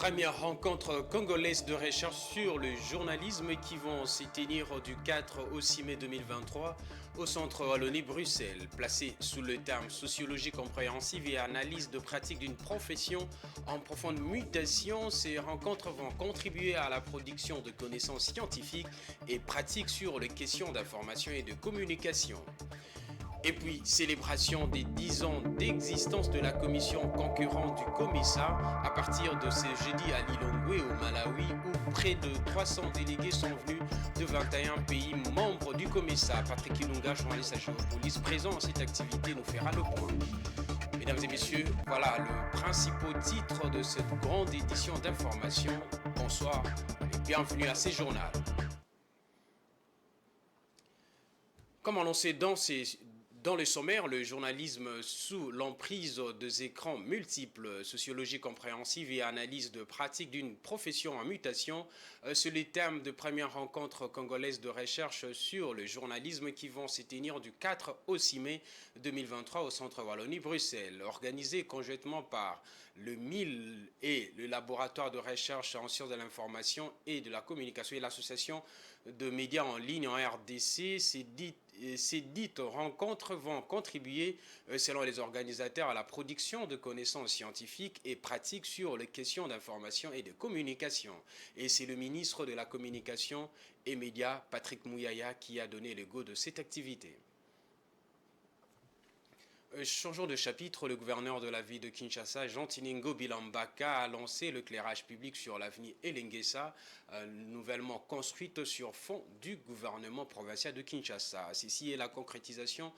Première rencontre congolaise de recherche sur le journalisme qui vont s'y tenir du 4 au 6 mai 2023 au Centre Wallonie-Bruxelles. Placé sous le terme sociologie compréhensive et analyse de pratique d'une profession en profonde mutation, ces rencontres vont contribuer à la production de connaissances scientifiques et pratiques sur les questions d'information et de communication. Et puis, célébration des 10 ans d'existence de la commission concurrente du COMESA à partir de ce jeudi à Lilongwe au Malawi où près de 300 délégués sont venus de 21 pays membres du COMESA. Patrick Ilunga, journaliste à Géopolis, présent à cette activité, nous fera le point. Mesdames et messieurs, voilà le principal titre de cette grande édition d'information. Bonsoir et bienvenue à ces journaux. Comme annoncé dans le sommaire, le journalisme sous l'emprise des écrans multiples, sociologie compréhensive et analyse de pratique d'une profession en mutation, c'est le thème de première rencontre congolaise de recherche sur le journalisme qui vont se tenir du 4 au 6 mai 2023 au Centre Wallonie-Bruxelles, organisé conjointement par le MIL et le laboratoire de recherche en sciences de l'information et de la communication et l'association de médias en ligne en RDC. Ces dites rencontres vont contribuer, selon les organisateurs, à la production de connaissances scientifiques et pratiques sur les questions d'information et de communication. Et c'est le ministre de la Communication et Médias, Patrick Mouyaya, qui a donné le go de cette activité. Changeons de chapitre, le gouverneur de la ville de Kinshasa, Jean Tiningo Bilambaka, a lancé l'éclairage public sur l'avenue Elengesa, nouvellement construite sur fond du gouvernement provincial de Kinshasa. Ceci est la concrétisation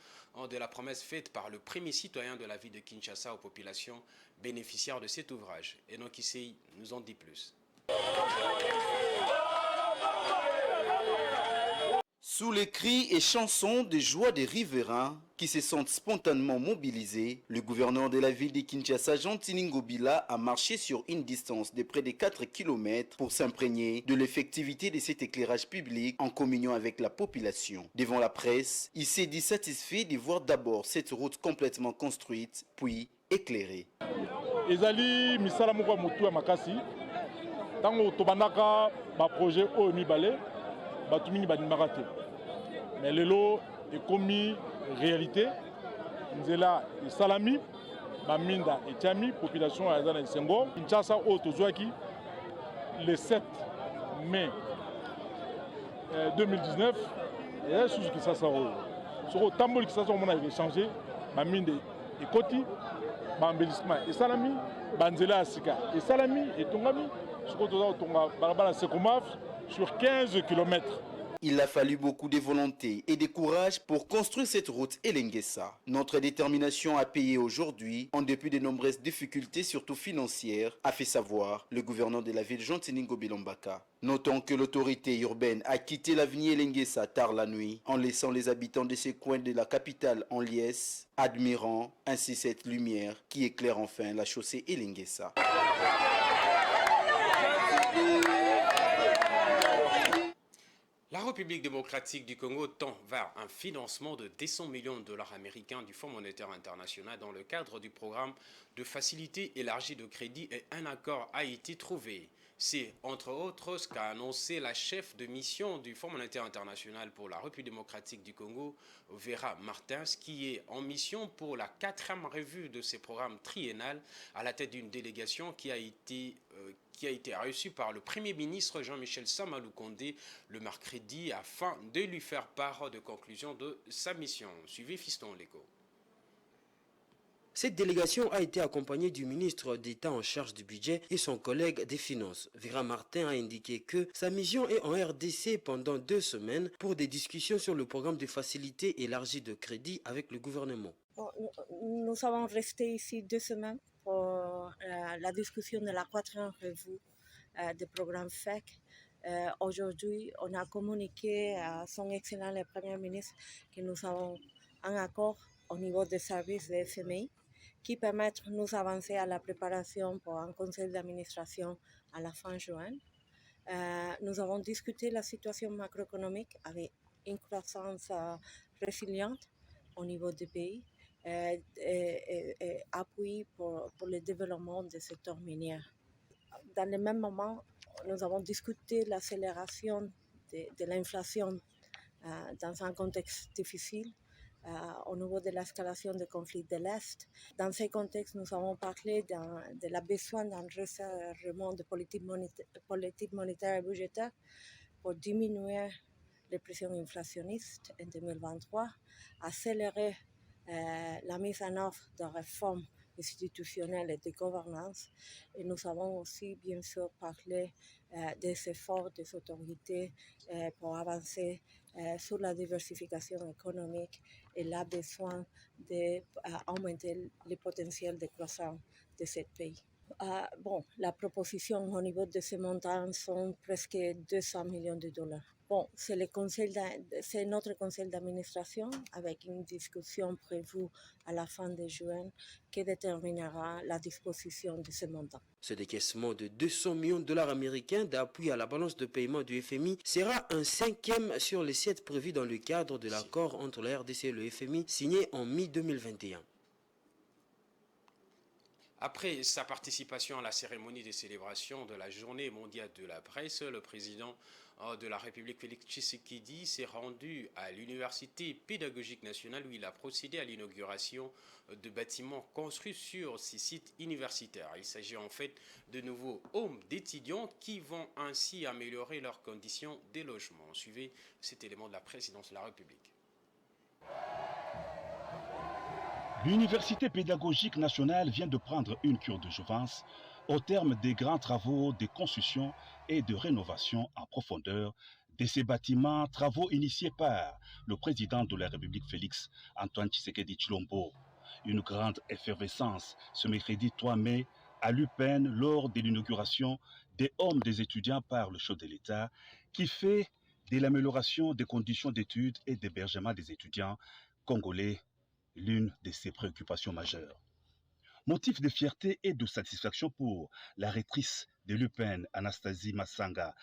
de la promesse faite par le premier citoyen de la ville de Kinshasa aux populations bénéficiaires de cet ouvrage. Et donc ici, nous en dit plus. Sous les cris et chansons de joie des riverains qui se sentent spontanément mobilisés, le gouverneur de la ville de Kinshasa, Jean Tiningo Bila, a marché sur une distance de près de 4 km pour s'imprégner de l'effectivité de cet éclairage public en communion avec la population. Devant la presse, il s'est dit satisfait de voir d'abord cette route complètement construite, puis éclairée. Ezali misala moko mutu ya makasi tango tobandaka ba projet oyo mibale batu mingi bandimaka te mais lelo ekomi réalité nzela esalami baminda etiami population aza na esengo Kinshasa oyo tozwaki le 7 mai 2019 eza susu Kinshasa oyo soko otamboli Kinshasa omona echange baminda ekoti bambelissement esalami banzela ya sika esalami etongami soko toza kotonga balabala Sekomaf sur 15 km. Il a fallu beaucoup de volonté et de courage pour construire cette route Elengesa. Notre détermination à payer aujourd'hui, en dépit de nombreuses difficultés, surtout financières, a fait savoir le gouverneur de la ville, Jean Tiningo Bilambaka. Notons que l'autorité urbaine a quitté l'avenue Elengesa tard la nuit, en laissant les habitants de ces coins de la capitale en liesse, admirant ainsi cette lumière qui éclaire enfin la chaussée Elengesa. La République démocratique du Congo tend vers un financement de 200 millions de dollars américains du Fonds monétaire international dans le cadre du programme de facilité élargie de crédit et un accord a été trouvé. C'est entre autres ce qu'a annoncé la chef de mission du Fonds monétaire international pour la République démocratique du Congo, Vera Martins, qui est en mission pour la 4e revue de ces programmes triennales à la tête d'une délégation qui a été reçue par le Premier ministre Jean-Michel Samalou Kondé le mercredi afin de lui faire part de conclusions de sa mission. Suivez Fiston Leko. Cette délégation a été accompagnée du ministre d'État en charge du budget et son collègue des finances. Vera Martin a indiqué que sa mission est en RDC pendant 2 semaines pour des discussions sur le programme de facilité élargie de crédit avec le gouvernement. Nous avons resté ici 2 semaines pour la discussion de la 4e revue du programme FEC. Aujourd'hui, on a communiqué à son Excellence le Premier ministre que nous avons un accord au niveau des services de FMI qui permettent de nous avancer à la préparation pour un conseil d'administration à la fin juin. Nous avons discuté la situation macroéconomique avec une croissance résiliente au niveau du pays et appui pour le développement du secteur minier. dans le même moment, nous avons discuté l'accélération de l'inflation dans un contexte difficile au niveau de l'escalation des conflits de l'Est. Dans ce contexte, nous avons parlé de la besoin d'un resserrement de politique monétaire et budgétaire pour diminuer les pressions inflationnistes en 2023, accélérer la mise en œuvre de réformes institutionnelles et de gouvernance. Et nous avons aussi, bien sûr, parlé des efforts des autorités pour avancer sur la diversification économique et le besoin d'augmenter le potentiel de croissance de ce pays. La proposition au niveau de ces montants sont presque 200 millions de dollars. C'est notre conseil d'administration avec une discussion prévue à la fin de juin qui déterminera la disposition de ces montants. Ce décaissement de 200 millions de dollars américains d'appui à la balance de paiement du FMI sera un 5e sur les 7 prévus dans le cadre de l'accord entre la RDC et le FMI signé en mi-2021. Après sa participation à la cérémonie de célébration de la Journée mondiale de la presse, le président de la République, Félix Tshisekedi, s'est rendu à l'Université pédagogique nationale où il a procédé à l'inauguration de bâtiments construits sur ces sites universitaires. Il s'agit en fait de nouveaux homes d'étudiants qui vont ainsi améliorer leurs conditions de logement. Suivez cet élément de la présidence de la République. L'Université pédagogique nationale vient de prendre une cure de jouvence au terme des grands travaux de construction et de rénovation en profondeur de ces bâtiments, travaux initiés par le président de la République Félix Antoine Tshisekedi Tshilombo. Une grande effervescence ce mercredi 3 mai à l'UPEN lors de l'inauguration des hommes des étudiants par le chef de l'État qui fait de l'amélioration des conditions d'études et d'hébergement des étudiants congolais l'une de ses préoccupations majeures. Motif de fierté et de satisfaction pour la rectrice de l'UPEN, Anastasie Massanga,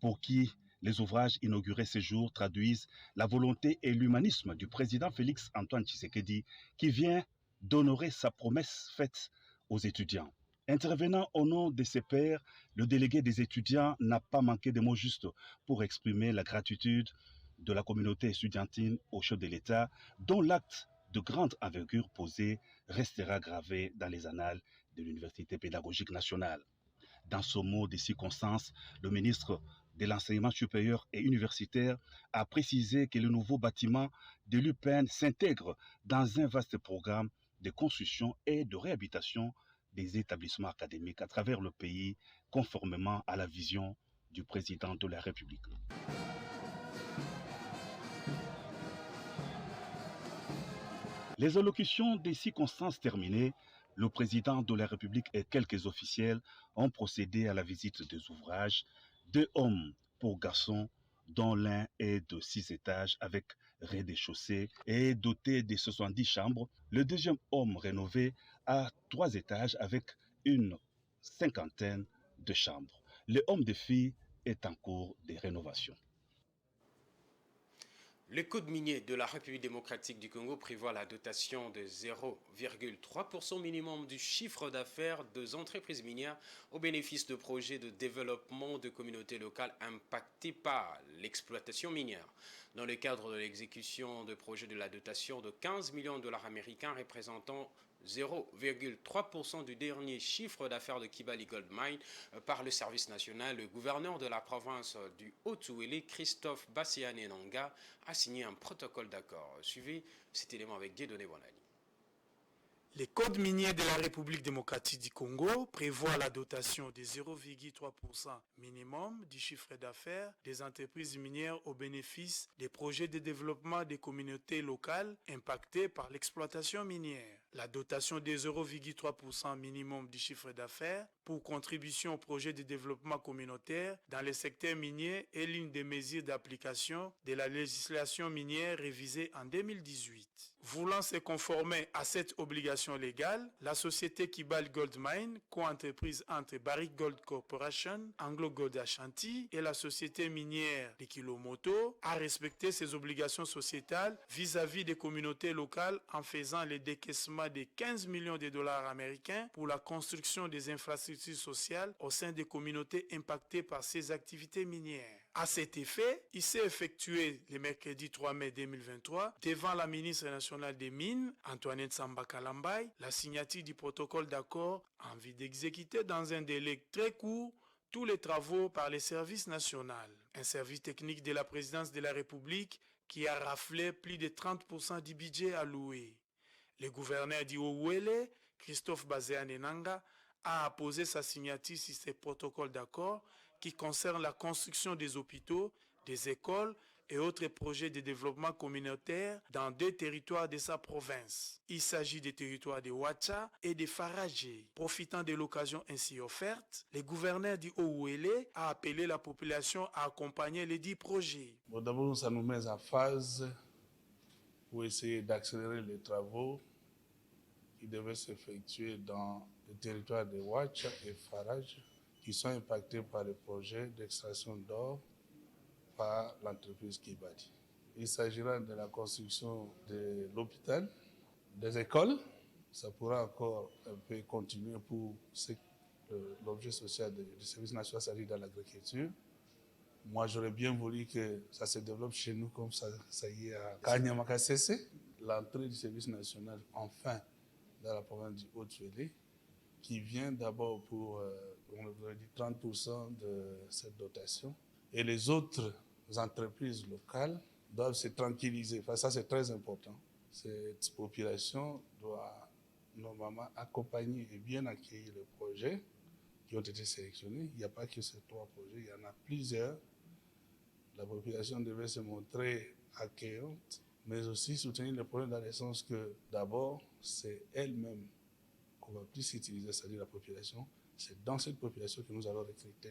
pour qui les ouvrages inaugurés ce jour traduisent la volonté et l'humanisme du président Félix Antoine Tshisekedi qui vient d'honorer sa promesse faite aux étudiants. Intervenant au nom de ses pairs, le délégué des étudiants n'a pas manqué de mots justes pour exprimer la gratitude de la communauté estudiantine au chef de l'État, dont l'acte de grande envergure posée restera gravé dans les annales de l'Université pédagogique nationale. Dans ce mot de circonstance, le ministre de l'Enseignement supérieur et universitaire a précisé que le nouveau bâtiment de l'UPEN s'intègre dans un vaste programme de construction et de réhabilitation des établissements académiques à travers le pays, conformément à la vision du président de la République. Les allocutions des circonstances terminées, le président de la République et quelques officiels ont procédé à la visite des ouvrages, 2 hommes pour garçons, dont l'un est de 6 étages avec rez-de-chaussée et doté de 70 chambres. Le deuxième homme rénové a 3 étages avec une 50aine de chambres. Le homme de filles est en cours de rénovation. Le Code minier de la République démocratique du Congo prévoit la dotation de 0,3% minimum du chiffre d'affaires des entreprises minières au bénéfice de projets de développement de communautés locales impactées par l'exploitation minière. Dans le cadre de l'exécution de projets de la dotation de 15 millions de dollars américains représentant 0,3% du dernier chiffre d'affaires de Kibali Gold Mine par le service national, le gouverneur de la province du Haut-Touélé, Christophe Bassiane-Nanga, a signé un protocole d'accord. Suivez cet élément avec Dieudonné Bonali. Le Code minier de la République démocratique du Congo prévoit la dotation de 0,3% minimum du chiffre d'affaires des entreprises minières au bénéfice des projets de développement des communautés locales impactées par l'exploitation minière. La dotation de 0,3% minimum du chiffre d'affaires pour contribution au projet de développement communautaire dans le secteur minier est l'une des mesures d'application de la législation minière révisée en 2018. Voulant se conformer à cette obligation légale, la société Kibali Gold Mine, co-entreprise entre Barrick Gold Corporation, Anglo Gold Ashanti et la société minière de Kilomoto, a respecté ses obligations sociétales vis-à-vis des communautés locales en faisant le décaissement de 15 millions de dollars américains pour la construction des infrastructures structures sociales au sein des communautés impactées par ces activités minières. À cet effet, il s'est effectué le mercredi 3 mai 2023 devant la ministre nationale des Mines, Antoinette Samba Kalambay, la signature du protocole d'accord en vue d'exécuter dans un délai très court tous les travaux par les services nationaux. Un service technique de la présidence de la République qui a raflé plus de 30% du budget alloué. Le gouverneur d'Iwouélé, Christophe Bazéane-Nanga, a apposé sa signature sur ces protocoles d'accord qui concernent la construction des hôpitaux, des écoles et autres projets de développement communautaire dans 2 territoires de sa province. Il s'agit des territoires de Ouacha et de Faragé. Profitant de l'occasion ainsi offerte, le gouverneur du Haut-Ouélé a appelé la population à accompagner les 10 projets. Bon, d'abord, ça nous met en phase pour essayer d'accélérer les travaux qui devaient s'effectuer dans le territoire de Ouacha et Farage, qui sont impactés par le projet d'extraction d'or par l'entreprise Kibali. Il s'agira de la construction de l'hôpital, des écoles. Ça pourra encore un peu continuer pour l'objet social du service national, c'est-à-dire dans l'agriculture. Moi, j'aurais bien voulu que ça se développe chez nous comme ça y est à Kanyama-Kassese. L'entrée du service national, enfin, dans la province du Haut-Uélé, qui vient d'abord pour, on aurait dit, 30% de cette dotation. Et les autres entreprises locales doivent se tranquilliser. Enfin, ça, c'est très important. Cette population doit normalement accompagner et bien accueillir les projets qui ont été sélectionnés. Il n'y a pas que ces 3 projets, il y en a plusieurs. La population devait se montrer accueillante, mais aussi soutenir les projets dans le sens que d'abord, c'est elle-même qu'on va plus utiliser, c'est-à-dire la population. C'est dans cette population que nous allons recruter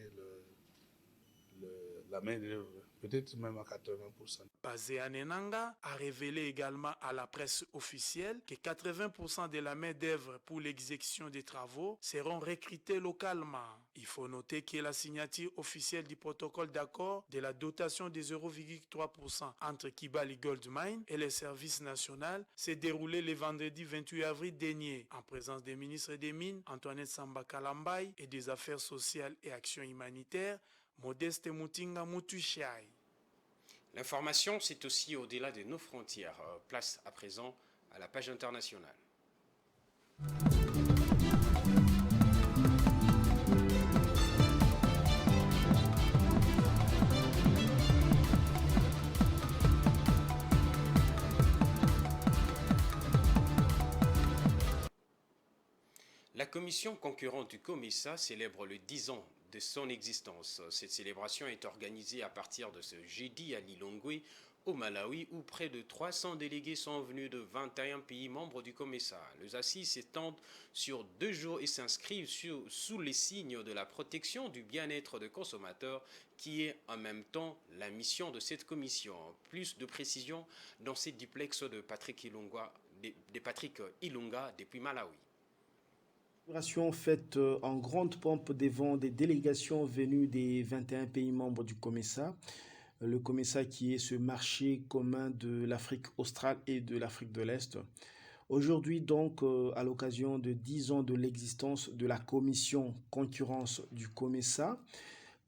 la main-d'œuvre, peut-être même à 80%. Bazéane-Nanga a révélé également à la presse officielle que 80% de la main-d'œuvre pour l'exécution des travaux seront recrutés localement. Il faut noter que la signature officielle du protocole d'accord de la dotation des 0,3% entre Kibali Gold Mine et les services nationaux s'est déroulée le vendredi 28 avril dernier en présence des ministres des Mines, Antoinette Samba Kalambay, et des Affaires sociales et actions humanitaires, Modeste Mutinga Mutushai. L'information, c'est aussi au-delà de nos frontières. Place à présent à la page internationale. La commission concurrente du COMESA célèbre le 10 ans de son existence. Cette célébration est organisée à partir de ce jeudi à Lilongwe, au Malawi, où près de 300 délégués sont venus de 21 pays membres du COMESA. Les assises s'étendent sur 2 jours et s'inscrivent sous les signes de la protection du bien-être des consommateurs, qui est en même temps la mission de cette commission. Plus de précisions dans cette duplex de Patrick Ilunga depuis Malawi. Faite en grande pompe devant des délégations venues des 21 pays membres du COMESA. Le COMESA qui est ce marché commun de l'Afrique australe et de l'Afrique de l'Est. Aujourd'hui donc, à l'occasion de 10 ans de l'existence de la commission concurrence du COMESA,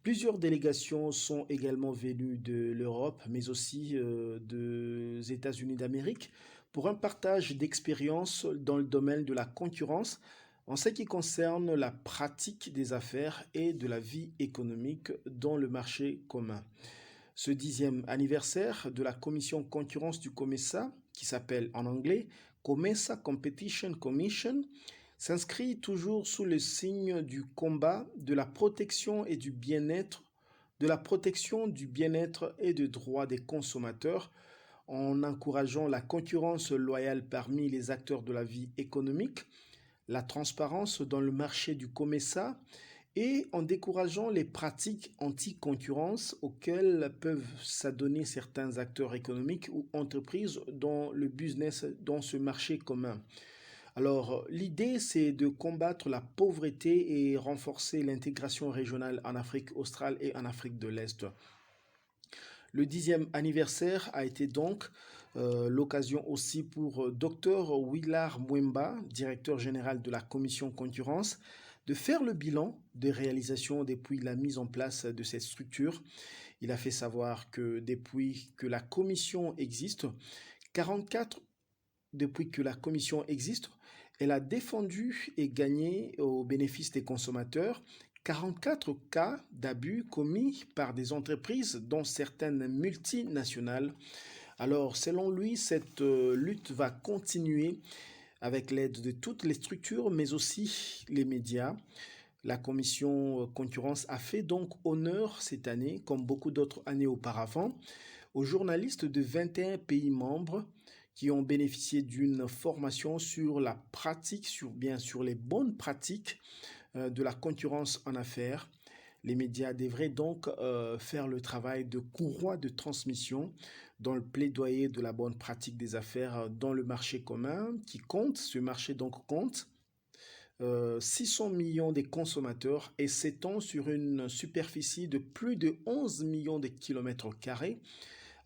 plusieurs délégations sont également venues de l'Europe, mais aussi des États-Unis d'Amérique, pour un partage d'expériences dans le domaine de la concurrence, en ce qui concerne la pratique des affaires et de la vie économique dans le marché commun. Ce 10e anniversaire de la commission concurrence du COMESA, qui s'appelle en anglais COMESA Competition Commission, s'inscrit toujours sous le signe du combat de la protection et du bien-être, et des droits des consommateurs, en encourageant la concurrence loyale parmi les acteurs de la vie économique, la transparence dans le marché du COMESA et en décourageant les pratiques anti-concurrence auxquelles peuvent s'adonner certains acteurs économiques ou entreprises dans le business dans ce marché commun. Alors, l'idée, c'est de combattre la pauvreté et renforcer l'intégration régionale en Afrique australe et en Afrique de l'Est. Le 10e anniversaire a été donc l'occasion aussi pour Dr Willard Mwemba, directeur général de la commission concurrence, de faire le bilan des réalisations depuis la mise en place de cette structure. Il a fait savoir que depuis que la commission existe, 44 depuis que la commission existe, elle a défendu et gagné au bénéfice des consommateurs 44 cas d'abus commis par des entreprises, dont certaines multinationales. Alors, selon lui, cette lutte va continuer avec l'aide de toutes les structures, mais aussi les médias. La commission concurrence a fait donc honneur cette année, comme beaucoup d'autres années auparavant, aux journalistes de 21 pays membres qui ont bénéficié d'une formation sur la pratique, sur les bonnes pratiques de la concurrence en affaires. Les médias devraient donc faire le travail de courroie de transmission dans le plaidoyer de la bonne pratique des affaires dans le marché commun qui compte. Ce marché donc compte 600 millions de consommateurs et s'étend sur une superficie de plus de 11 millions de kilomètres carrés.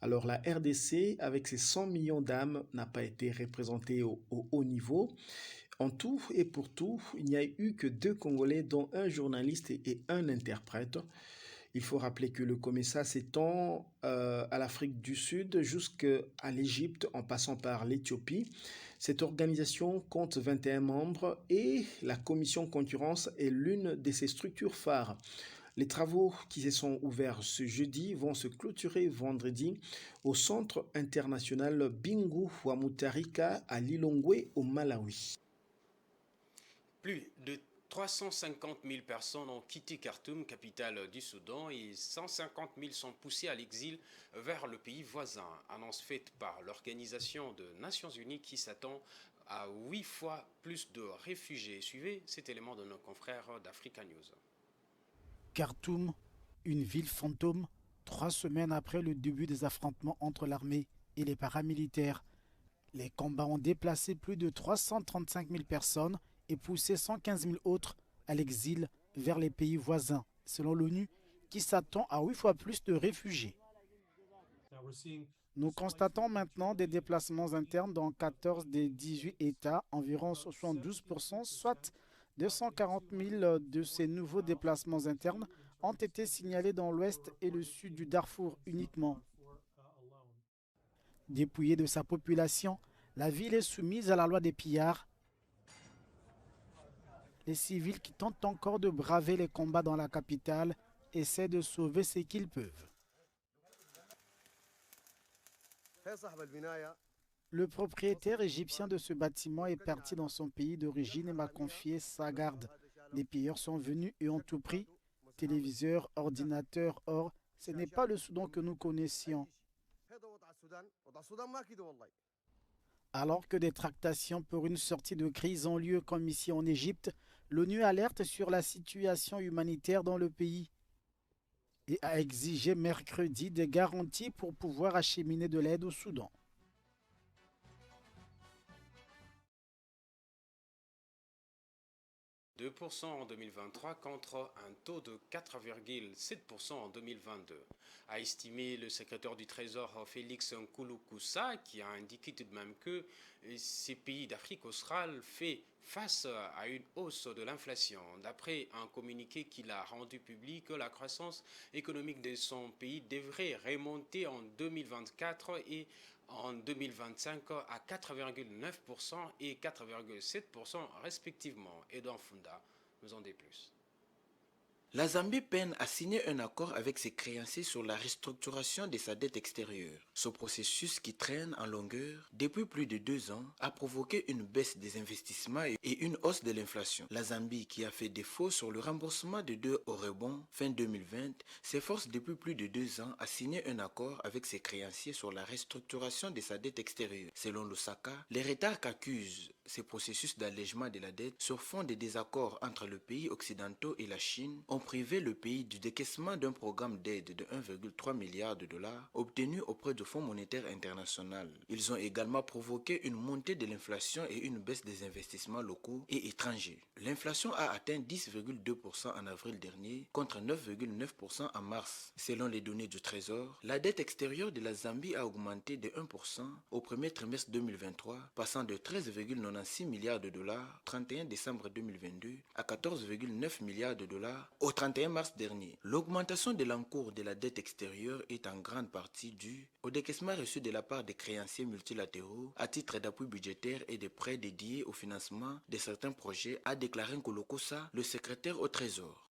Alors la RDC, avec ses 100 millions d'âmes, n'a pas été représentée au haut niveau. En tout et pour tout, il n'y a eu que 2 Congolais, dont un journaliste et un interprète. Il faut rappeler que le COMESA s'étend à l'Afrique du Sud jusqu'à l'Égypte en passant par l'Éthiopie. Cette organisation compte 21 membres et la commission concurrence est l'une de ses structures phares. Les travaux qui se sont ouverts ce jeudi vont se clôturer vendredi au Centre international Bingu wa Mutarika à Lilongwe au Malawi. Plus de 350 000 personnes ont quitté Khartoum, capitale du Soudan, et 150 000 sont poussées à l'exil vers le pays voisin. Annonce faite par l'Organisation des Nations Unies qui s'attend à 8 fois plus de réfugiés. Suivez cet élément de nos confrères d'Africa News. Khartoum, une ville fantôme, 3 semaines après le début des affrontements entre l'armée et les paramilitaires. Les combats ont déplacé plus de 335 000 personnes et poussé 115 000 autres à l'exil vers les pays voisins, selon l'ONU, qui s'attend à 8 fois plus de réfugiés. Nous constatons maintenant des déplacements internes dans 14 des 18 États, environ 72%, soit 240 000 de ces nouveaux déplacements internes ont été signalés dans l'ouest et le sud du Darfour uniquement. Dépouillée de sa population, la ville est soumise à la loi des pillards. Les civils qui tentent encore de braver les combats dans la capitale essaient de sauver ce qu'ils peuvent. Le propriétaire égyptien de ce bâtiment est parti dans son pays d'origine et m'a confié sa garde. Les pilleurs sont venus et ont tout pris. Téléviseurs, ordinateurs, or, ce n'est pas le Soudan que nous connaissions. Alors que des tractations pour une sortie de crise ont lieu comme ici en Égypte, l'ONU alerte sur la situation humanitaire dans le pays et a exigé mercredi des garanties pour pouvoir acheminer de l'aide au Soudan. « 2% en 2023 contre un taux de 4,7% en 2022, a estimé le secrétaire du Trésor Félix Nkulukusa, qui a indiqué tout de même que ces pays d'Afrique australe font face à une hausse de l'inflation. D'après un communiqué qu'il a rendu public, la croissance économique de son pays devrait remonter en 2024 et en 2025 à 4,9% et 4,7% respectivement. Et dans Funda, nous en dit plus. La Zambie peine à signer un accord avec ses créanciers sur la restructuration de sa dette extérieure. Ce processus qui traîne en longueur depuis plus de 2 ans a provoqué une baisse des investissements et une hausse de l'inflation. La Zambie, qui a fait défaut sur le remboursement de 2 au rebond fin 2020, s'efforce depuis plus de 2 ans à signer un accord avec ses créanciers sur la restructuration de sa dette extérieure. Selon l'Osaka, les retards qu'accusent ces processus d'allègement de la dette sur fond des désaccords entre le pays occidentaux et la Chine ont privé le pays du décaissement d'un programme d'aide de 1,3 milliard de dollars obtenu auprès du Fonds monétaire international. Ils ont également provoqué une montée de l'inflation et une baisse des investissements locaux et étrangers. L'inflation a atteint 10,2% en avril dernier contre 9,9% en mars. Selon les données du Trésor, la dette extérieure de la Zambie a augmenté de 1% au premier trimestre 2023, passant de 13,99 96 milliards de dollars 31 décembre 2022 à 14,9 milliards de dollars au 31 mars dernier. L'augmentation de l'encours de la dette extérieure est en grande partie due au décaissement reçu de la part des créanciers multilatéraux à titre d'appui budgétaire et de prêts dédiés au financement de certains projets, a déclaré Nkolo Kossa, le secrétaire au Trésor.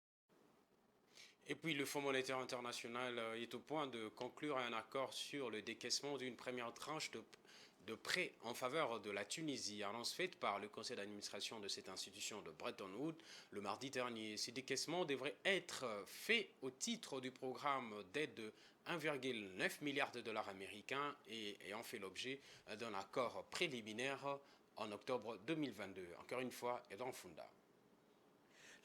Et puis le Fonds monétaire international est au point de conclure un accord sur le décaissement d'une première tranche de prêts en faveur de la Tunisie, annonce faite par le conseil d'administration de cette institution de Bretton Woods le mardi dernier. Ces décaissements devraient être faits au titre du programme d'aide de 1,9 milliard de dollars américains et ayant fait l'objet d'un accord préliminaire en octobre 2022. Encore une fois, Edouard Funda.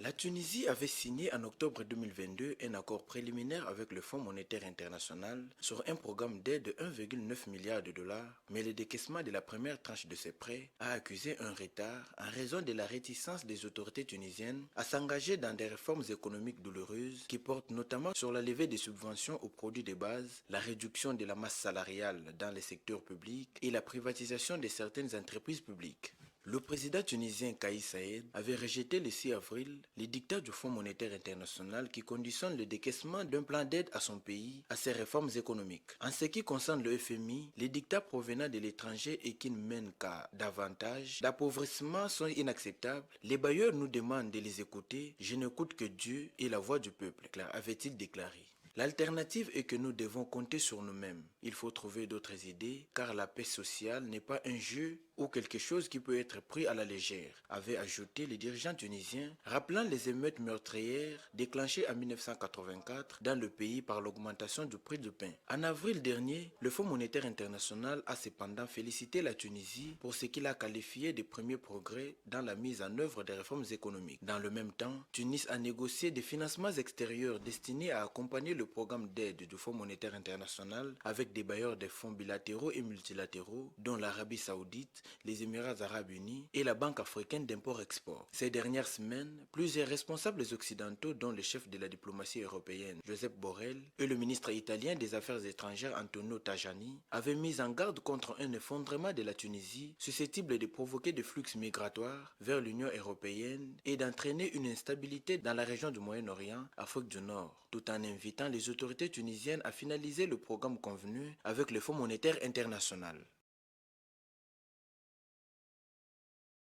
La Tunisie avait signé en octobre 2022 un accord préliminaire avec le Fonds monétaire international sur un programme d'aide de 1,9 milliard de dollars, mais le décaissement de la première tranche de ces prêts a accusé un retard en raison de la réticence des autorités tunisiennes à s'engager dans des réformes économiques douloureuses qui portent notamment sur la levée des subventions aux produits de base, la réduction de la masse salariale dans les secteurs publics et la privatisation de certaines entreprises publiques. Le président tunisien Kais Saied avait rejeté le 6 avril les dictats du Fonds monétaire international qui conditionnent le décaissement d'un plan d'aide à son pays à ses réformes économiques. En ce qui concerne le FMI, les dictats provenant de l'étranger et qui ne mènent qu'à davantage d'appauvrissement sont inacceptables. Les bailleurs nous demandent de les écouter. Je n'écoute que Dieu et la voix du peuple, avait-il déclaré. L'alternative est que nous devons compter sur nous-mêmes. Il faut trouver d'autres idées car la paix sociale n'est pas un jeu ou quelque chose qui peut être pris à la légère, avait ajouté le dirigeant tunisien, rappelant les émeutes meurtrières déclenchées en 1984 dans le pays par l'augmentation du prix du pain. En avril dernier, le Fonds monétaire international a cependant félicité la Tunisie pour ce qu'il a qualifié de premiers progrès dans la mise en œuvre des réformes économiques. Dans le même temps, Tunis a négocié des financements extérieurs destinés à accompagner le programme d'aide du Fonds monétaire international avec des bailleurs des fonds bilatéraux et multilatéraux, dont l'Arabie saoudite, les Émirats arabes unis et la Banque africaine d'import-export. Ces dernières semaines, plusieurs responsables occidentaux, dont le chef de la diplomatie européenne, Josep Borrell, et le ministre italien des Affaires étrangères, Antonio Tajani, avaient mis en garde contre un effondrement de la Tunisie susceptible de provoquer des flux migratoires vers l'Union européenne et d'entraîner une instabilité dans la région du Moyen-Orient, Afrique du Nord, tout en invitant les autorités tunisiennes à finaliser le programme convenu avec le Fonds monétaire international.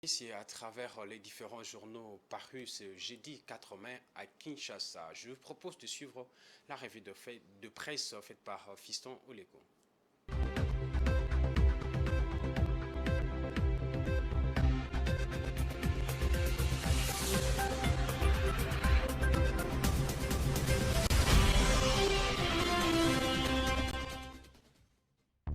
Ici, à travers les différents journaux parus ce jeudi 4 mai à Kinshasa, je vous propose de suivre la revue de presse faite par Fiston Oleko.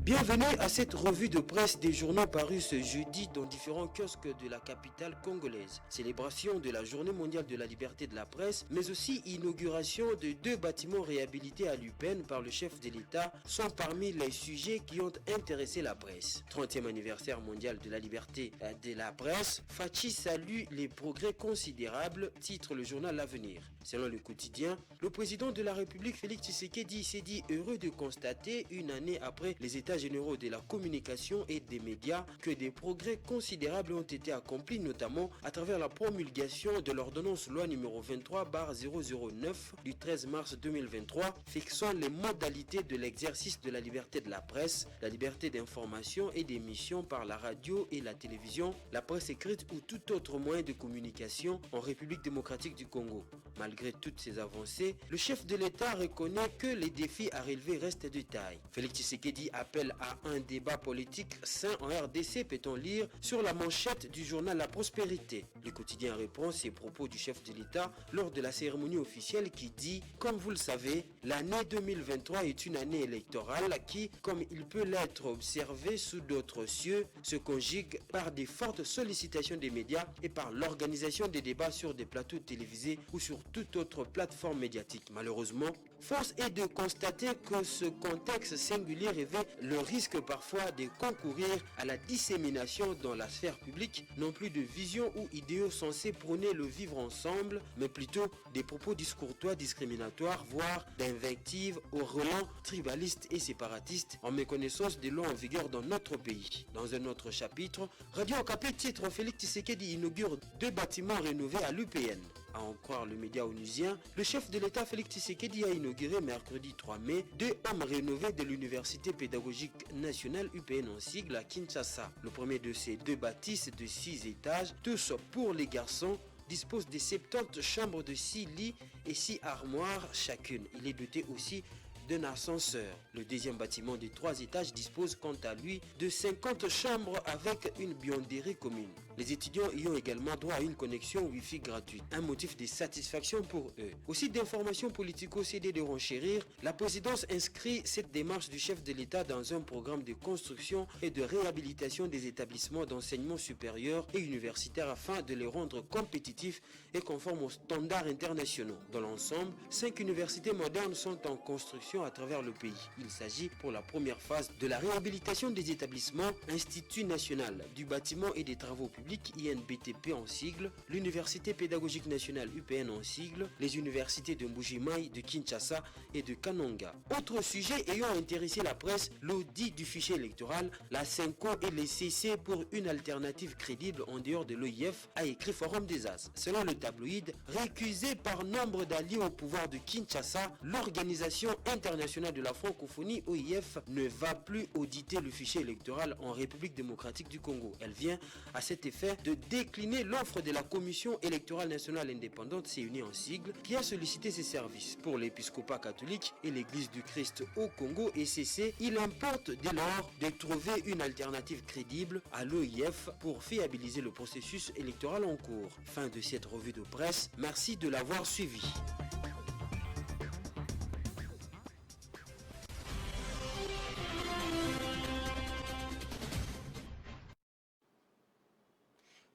Bienvenue à cette revue de presse des journaux parus ce jeudi dans différents kiosques de la capitale congolaise. Célébration de la Journée mondiale de la liberté de la presse, mais aussi inauguration de 2 bâtiments réhabilités à l'UPEN par le chef de l'État sont parmi les sujets qui ont intéressé la presse. 30e anniversaire mondial de la liberté de la presse, Fachi salue les progrès considérables, titre le journal L'Avenir. Selon le quotidien, le président de la République Félix Tshisekedi s'est dit heureux de constater, une année après les États généraux de la communication et des médias, que des progrès considérables ont été accomplis, notamment à travers la promulgation de l'ordonnance loi numéro 23/009 du 13 mars 2023 fixant les modalités de l'exercice de la liberté de la presse, la liberté d'information et d'émission par la radio et la télévision, la presse écrite ou tout autre moyen de communication en République démocratique du Congo. Malgré toutes ces avancées, le chef de l'État reconnaît que les défis à relever restent de taille. Félix Tshisekedi appelle à un débat politique sain en RDC, peut-on lire sur la manchette du journal La Prospérité. Le quotidien répond ces propos du chef de l'État lors de la cérémonie officielle qui dit « Comme vous le savez, l'année 2023 est une année électorale qui, comme il peut l'être observé sous d'autres cieux, se conjugue par des fortes sollicitations des médias et par l'organisation des débats sur des plateaux télévisés ou sur toute autre plateforme médiatique. Malheureusement, force est de constater que ce contexte singulier révèle le risque parfois de concourir à la dissémination dans la sphère publique, non plus de visions ou idéaux censés prôner le vivre ensemble, mais plutôt des propos discourtois discriminatoires, voire d'invectives au relent tribaliste et séparatiste, en méconnaissance des lois en vigueur dans notre pays. Dans un autre chapitre, Radio Okapi titre Félix Tshisekedi inaugure 2 bâtiments rénovés à l'UPN. À en croire le média onusien, le chef de l'État Félix Tshisekedi a inauguré mercredi 3 mai 2 hommes rénovés de l'Université pédagogique nationale UPN en sigle à Kinshasa. Le premier de ces 2 bâtisses de 6 étages, tous pour les garçons, dispose de 70 chambres de 6 lits et 6 armoires chacune. Il est doté aussi d'un ascenseur. Le deuxième bâtiment de 3 étages dispose quant à lui de 50 chambres avec une buanderie commune. Les étudiants y ont également droit à une connexion Wi-Fi gratuite, un motif de satisfaction pour eux. Au site d'information politico-CD de renchérir, la présidence inscrit cette démarche du chef de l'État dans un programme de construction et de réhabilitation des établissements d'enseignement supérieur et universitaire afin de les rendre compétitifs et conformes aux standards internationaux. Dans l'ensemble, 5 universités modernes sont en construction à travers le pays. Il s'agit pour la première phase de la réhabilitation des établissements Institut national du bâtiment et des travaux publics INBTP en sigle, l'Université pédagogique nationale UPN en sigle, les universités de Mbuji-Mayi, de Kinshasa et de Kananga. Autre sujet ayant intéressé la presse, l'audit du fichier électoral, la CENCO et les CC pour une alternative crédible en dehors de l'OIF, a écrit Forum des As. Selon le tabloïd, récusé par nombre d'alliés au pouvoir de Kinshasa, l'Organisation internationale de la francophonie OIF ne va plus auditer le fichier électoral en République démocratique du Congo. Elle vient à cet effet de décliner l'offre de la Commission électorale nationale indépendante CENI en sigle, qui a sollicité ses services. Pour l'épiscopat catholique et l'Église du Christ au Congo ECC, il importe dès lors de trouver une alternative crédible à l'OIF pour fiabiliser le processus électoral en cours. Fin de cette revue de presse. Merci de l'avoir suivi.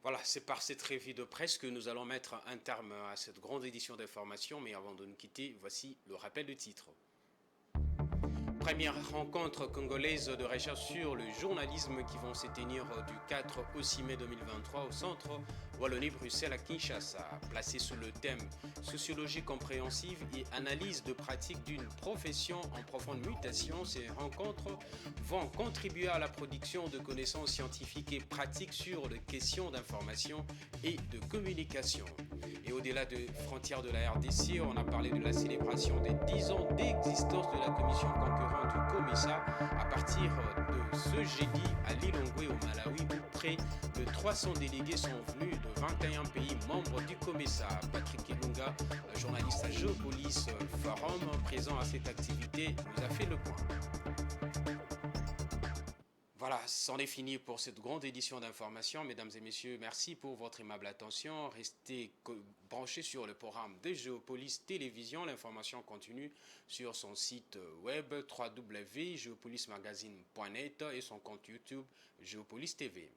Voilà, c'est par cette revue de presse que nous allons mettre un terme à cette grande édition d'information. Mais avant de nous quitter, voici le rappel de titre. Première rencontre congolaise de recherche sur le journalisme qui vont se tenir du 4 au 6 mai 2023 au centre Wallonie-Bruxelles à Kinshasa. Placé sous le thème sociologie compréhensive et analyse de pratique d'une profession en profonde mutation, ces rencontres vont contribuer à la production de connaissances scientifiques et pratiques sur les questions d'information et de communication. Et au-delà des frontières de la RDC, on a parlé de la célébration des 10 ans d'existence de la commission concurrente du COMESA à partir de ce jeudi à Lilongwe au Malawi où près de 300 délégués sont venus de 21 pays membres du COMESA. Patrick Ilunga, journaliste à Géopolis Forum, présent à cette activité, nous a fait le point. Voilà, c'en est fini pour cette grande édition d'information. Mesdames et messieurs, merci pour votre aimable attention. Restez branchés sur le programme de Géopolis Télévision. L'information continue sur son site web www.geopolismagazine.net et son compte YouTube Géopolis TV.